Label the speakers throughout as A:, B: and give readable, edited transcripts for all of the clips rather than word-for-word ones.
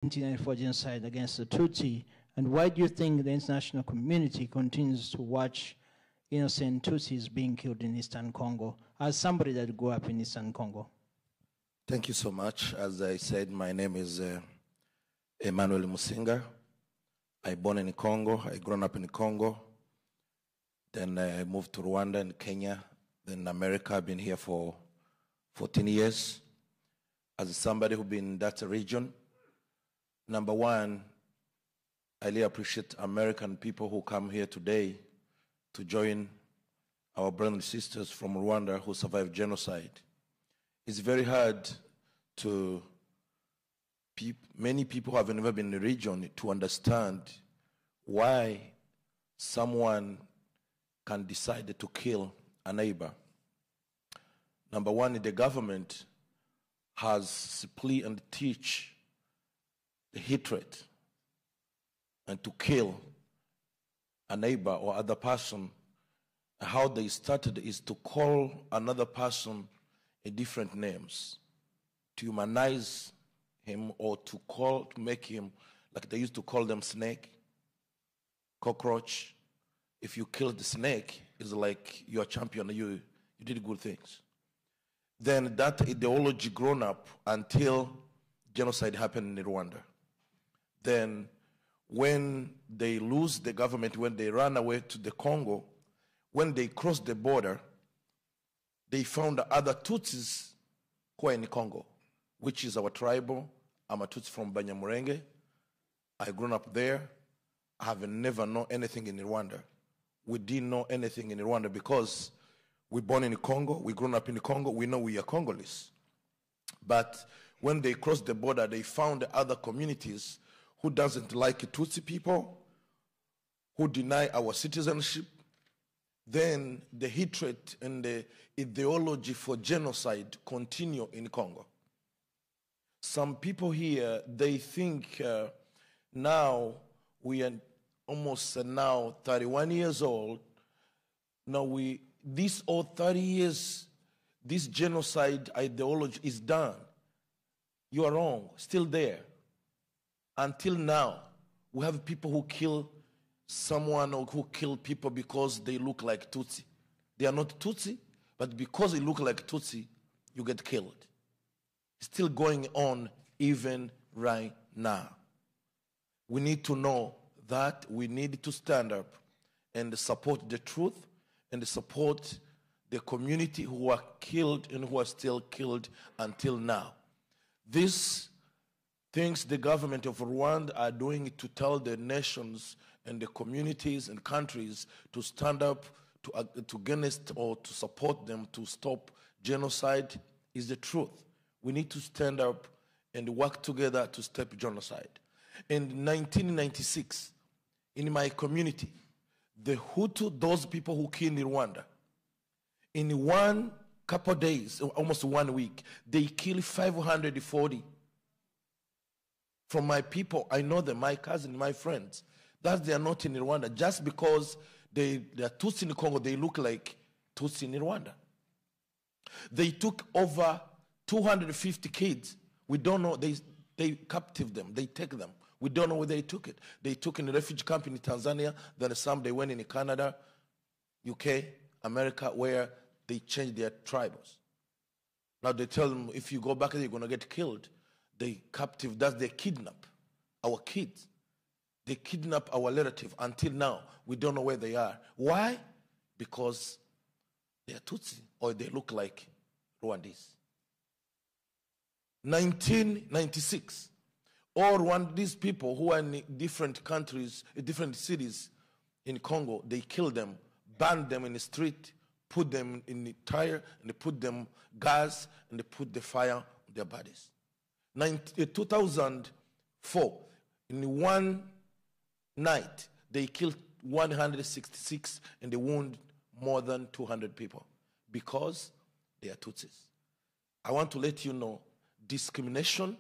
A: 1994 genocide against the Tutsi, and why do you think the international community continues to watch innocent Tutsis being killed in Eastern Congo, as somebody that grew up in Eastern Congo?
B: Thank you so much. As I said, my name is Emmanuel MUSINGA. I born in Congo, I grown up in Congo. Then I moved to Rwanda and Kenya, then America. I've been here for 14 years. As somebody who's been in that region, number one, I really appreciate American people who come here today to join our brothers and sisters from Rwanda who survived genocide. It's very hard to many people who have never been in the region to understand why someone can decide to kill a neighbor. Number one, the government has split and teach the hatred and to kill a neighbor or other person. How they started is to call another person a different names, to humanize him or to make him, like they used to call them snake, cockroach. If you kill the snake, it's like you're a champion, you did good things. Then that ideology grown up until genocide happened in Rwanda. Then when they lose the government, when they run away to the Congo, when they cross the border, they found other Tutsis who are in Congo, which is our tribal. I'm a Tutsi from Banyamulenge. I grew up there. I have never known anything in Rwanda. We didn't know anything in Rwanda because we born in Congo, we grown up in Congo, we know we are Congolese. But when they crossed the border, they found other communities who doesn't like Tutsi people, who deny our citizenship. Then the hatred and the ideology for genocide continue in Congo. Some people here, they think now we are almost now 31 years old. Now this all 30 years, this genocide ideology is done. You are wrong, still there. Until now, we have people who kill someone or who kill people because they look like Tutsi. They are not Tutsi, but because they look like Tutsi, you get killed. It's still going on even right now. We need to know that we need to stand up and support the truth and support the community who are killed and who are still killed until now. These things the government of Rwanda are doing to tell the nations and the communities and countries to stand up to against or to support them to stop genocide is the truth. We need to stand up and work together to stop genocide. In 1996, in my community, the Hutu, those people who killed in Rwanda, in one couple days, almost 1 week, they killed 540. From my people, I know them, my cousins, my friends, that they are not in Rwanda. Just because they are Tutsi in Congo, they look like Tutsi in Rwanda. They took over 250 kids. We don't know, they captive them, they take them. We don't know where they took it. They took in a refugee camp in Tanzania, then some they went in Canada, UK, America, where they changed their tribes. Now they tell them, if you go back there, you're going to get killed. They captive, that's they kidnap our kids. They kidnap our relative. Until now, we don't know where they are. Why? Because they are Tutsi or they look like Rwandese. 1996, all Rwandese people who are in different countries, different cities in Congo, they killed them, burned them in the street, put them in the tire, and they put them gas, and they put the fire on their bodies. 2004, in one night, they killed 166 and they wounded more than 200 people because they are Tutsis. I want to let you know, discrimination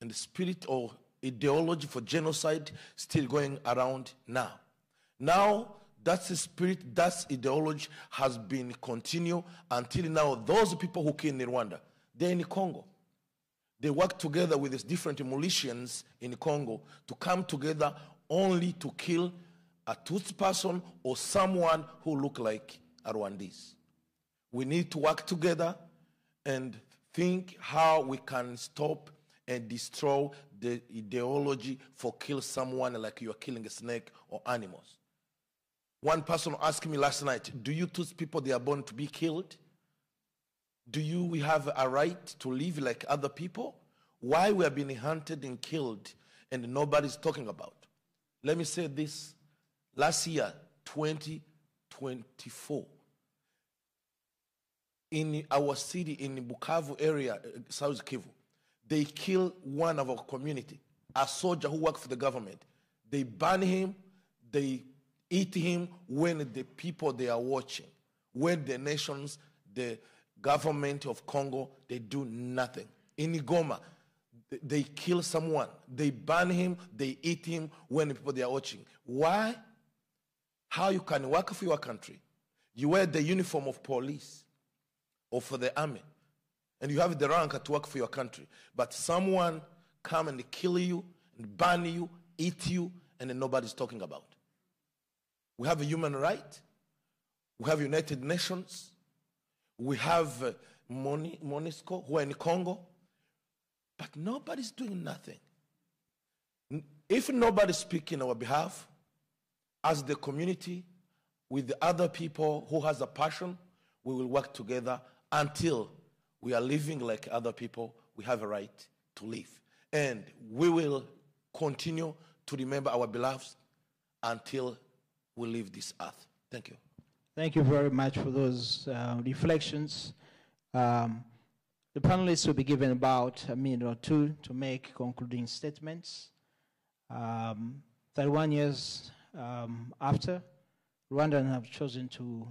B: and the spirit or ideology for genocide still going around now. Now, that's the spirit, that's ideology has been continued until now. Those people who came in Rwanda, they're in Congo. They work together with these different militias in Congo to come together only to kill a Tutsi person or someone who look like a Rwandese. We need to work together and think how we can stop and destroy the ideology for kill someone like you are killing a snake or animals. One person asked me last night, do you Tutsi people, they are born to be killed? Do we have a right to live like other people? Why we are being hunted and killed and nobody's talking about? Let me say this. Last year, 2024, in our city, in the Bukavu area, South Kivu, they killed one of our community, a soldier who worked for the government. They ban him, they eat him when the people they are watching. When the nations, the government of Congo, they do nothing. In Goma, they kill someone. They ban him, they eat him when the people they are watching. Why? How you can work for your country? You wear the uniform of police or for the army, and you have the rank to work for your country. But someone come and kill you, and ban you, eat you, and then nobody's talking about. We have a human right. We have United Nations. We have MONUSCO who are in Congo. But nobody's doing nothing. If nobody's speaking on our behalf, as the community, with the other people who has a passion, we will work together until we are living like other people. We have a right to live. And we will continue to remember our beloveds until we leave this earth. Thank you.
A: Thank you very much for those reflections. The panelists will be given about a minute or two to make concluding statements. 31 years after, Rwandans have chosen to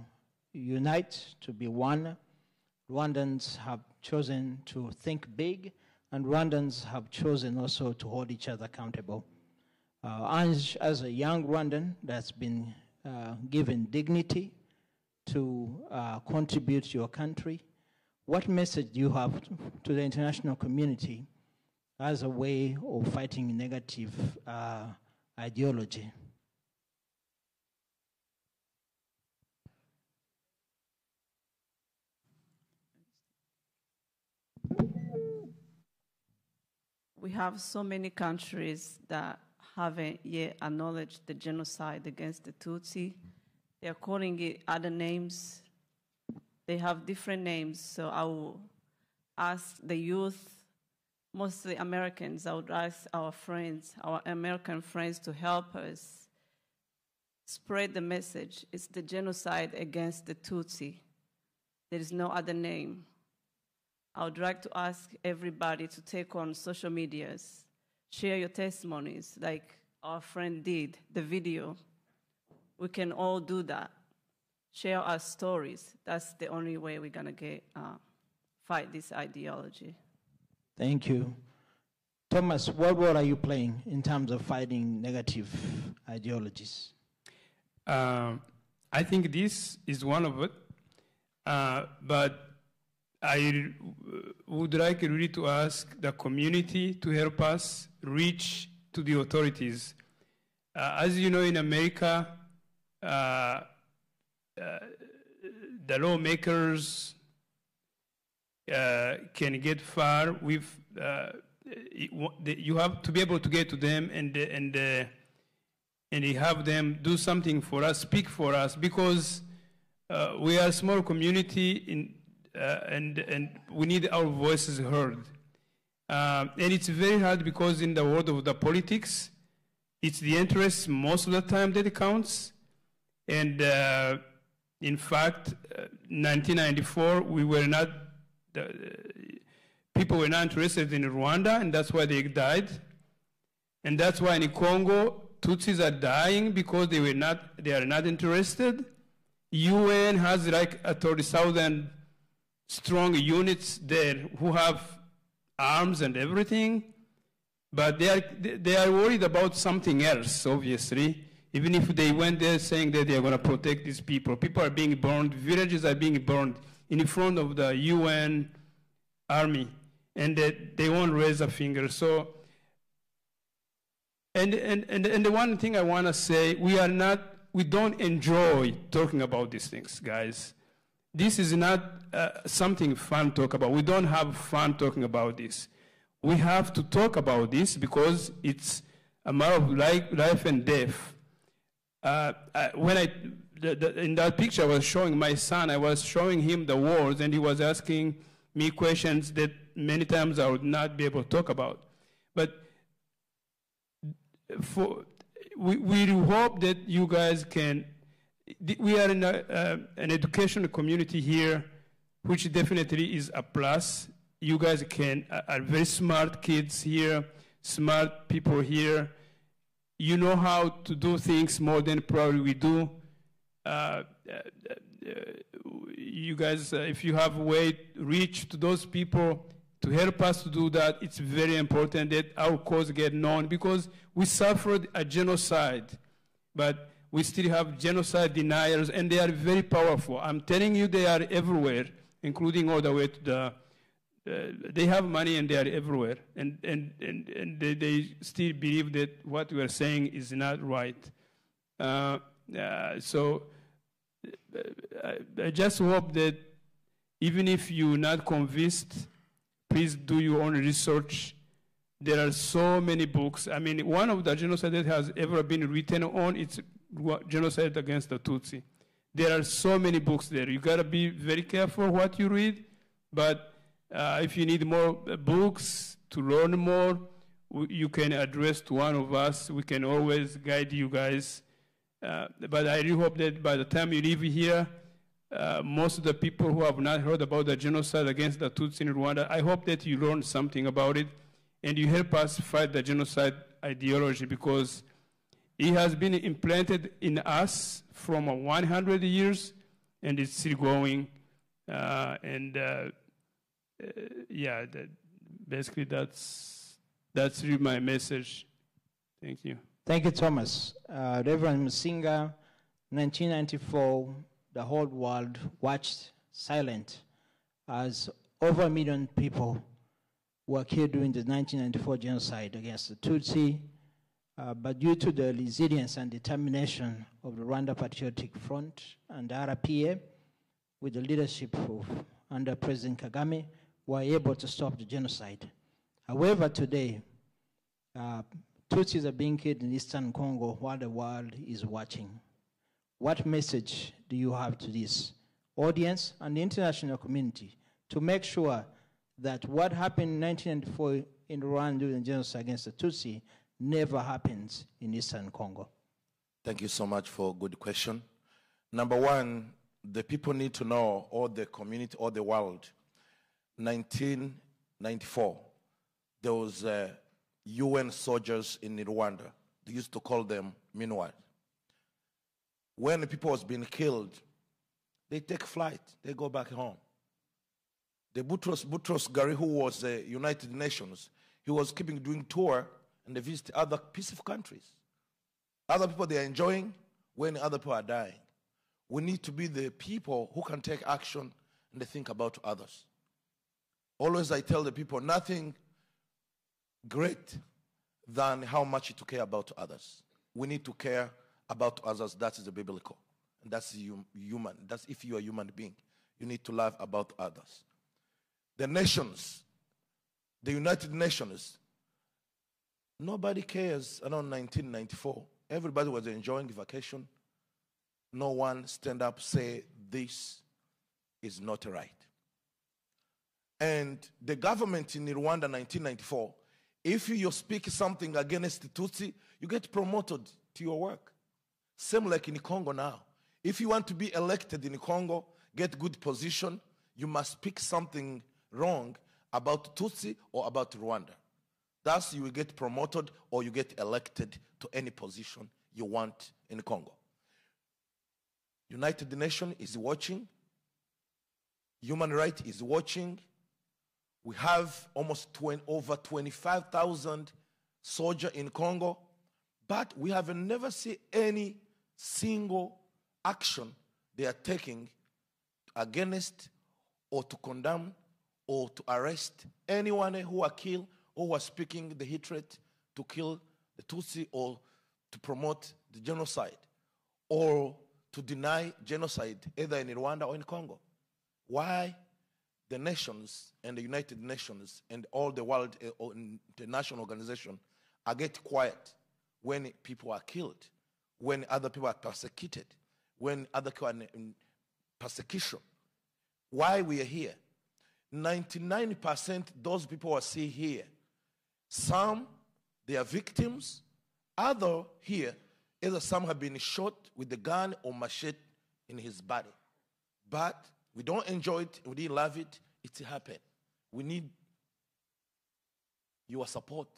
A: unite, to be one. Rwandans have chosen to think big, and Rwandans have chosen also to hold each other accountable. As a young Rwandan that's been given dignity to contribute to your country, what message do you have to the international community as a way of fighting negative ideology?
C: We have so many countries that haven't yet acknowledged the genocide against the Tutsi. They are calling it other names. They have different names, so I will ask the youth, mostly Americans, I would ask our friends, our American friends, to help us spread the message. It's the genocide against the Tutsi. There is no other name. I would like to ask everybody to take on social medias, share your testimonies like our friend did, the video. We can all do that. Share our stories. That's the only way we're gonna fight this ideology.
A: Thank you. Thomas, what role are you playing in terms of fighting negative ideologies?
D: I think this is one of it, but I would like really to ask the community to help us reach to the authorities. As you know, in America, the lawmakers can get far with, you have to be able to get to them and have them do something for us, speak for us, because we are a small community and we need our voices heard. And it's very hard because in the world of the politics, it's the interest most of the time that counts. And in fact, 1994, we were not, people were not interested in Rwanda, and that's why they died. And that's why in Congo, Tutsis are dying because they are not interested. UN has like 30,000 strong units there who have arms and everything, but they are worried about something else, obviously. Even if they went there saying that they are going to protect these people. People are being burned, villages are being burned in front of the UN army. and that they won't raise a finger. So, and the one thing I want to say, we don't enjoy talking about these things, guys. This is not something fun to talk about. We don't have fun talking about this. We have to talk about this because it's a matter of life and death. In that picture I was showing my son, I was showing him the wars, and he was asking me questions that many times I would not be able to talk about. But we hope that you guys can. We are in an educational community here, which definitely is a plus. You guys are very smart kids here, smart people here. You know how to do things more than probably we do. You guys, if you have a way to reach to those people to help us to do that, it's very important that our cause get known, because we suffered a genocide, but we still have genocide deniers, and they are very powerful. I'm telling you, they are everywhere, including all the way to the. They have money and they are everywhere, and they still believe that what we are saying is not right. So I just hope that even if you're not convinced, please do your own research. There are so many books. I mean, one of the genocide that has ever been written on, it's genocide against the Tutsi. There are so many books there. You gotta be very careful what you read, but if you need more books to learn more, you can address to one of us. We can always guide you guys. But I really hope that by the time you leave here, most of the people who have not heard about the genocide against the Tutsi in Rwanda, I hope that you learn something about it and you help us fight the genocide ideology, because it has been implanted in us from 100 years and it's still going. Yeah, basically that's really my message. Thank you.
A: Thank you, Thomas. Reverend MUSINGA, 1994, the whole world watched silent as over 1 million people were killed during the 1994 genocide against the Tutsi. But due to the resilience and determination of the Rwanda Patriotic Front and the RPA, with the leadership of under President Kagame, were able to stop the genocide. However, today, Tutsis are being killed in Eastern Congo while the world is watching. What message do you have to this audience and the international community to make sure that what happened in 1994 in Rwanda during the genocide against the Tutsi never happens in Eastern Congo?
B: Thank you so much for a good question. Number one, the people need to know, or the community, or the world, 1994, there was UN soldiers in Rwanda. They used to call them MINUAD. When the people was being killed, they take flight, they go back home. The Boutros Ghali, who was the United Nations, he was doing tour, and they visit other peaceful countries. Other people, they are enjoying when other people are dying. We need to be the people who can take action and they think about others. Always I tell the people, nothing great than how much to care about others. We need to care about others. That is the biblical. And that's human. That's if you are a human being. You need to love about others. The nations, the United Nations, nobody cares around 1994. Everybody was enjoying vacation. No one stand up, say, this is not right. And the government in Rwanda, 1994, if you speak something against the Tutsi, you get promoted to your work. Same like in Congo now. If you want to be elected in Congo, get good position, you must speak something wrong about Tutsi or about Rwanda. Thus, you will get promoted or you get elected to any position you want in Congo. United Nations is watching. Human rights is watching. We have almost over 25,000 soldiers in Congo, but we have never seen any single action they are taking against or to condemn or to arrest anyone who are killed or who are speaking the hatred to kill the Tutsi or to promote the genocide or to deny genocide either in Rwanda or in Congo. Why the nations and the United Nations and all the world international organization are get quiet when people are killed, when other people are persecuted, when other people are in persecution? Why we are here? 99% those people are still here. Some, they are victims. Other here, either some have been shot with a gun or machete in his body. But we don't enjoy it, we didn't love it, it happened. We need your support.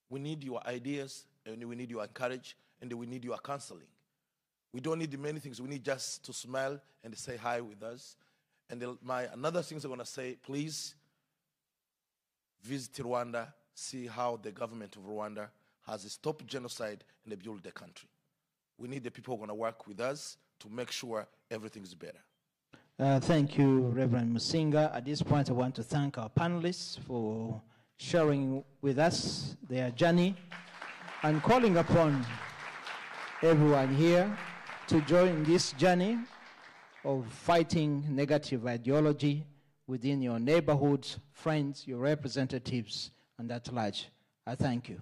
B: We need your ideas, and we need your encouragement, and we need your counseling. We don't need many things. We need just to smile and say hi with us. And another thing I'm going to say, please visit Rwanda, see how the government of Rwanda has stopped genocide and built the country. We need the people who are going to work with us to make sure everything is better.
A: Thank you, Reverend Musinga. At this point, I want to thank our panelists for sharing with us their journey and calling upon everyone here to join this journey of fighting negative ideology within your neighborhoods, friends, your representatives, and at large. I thank you.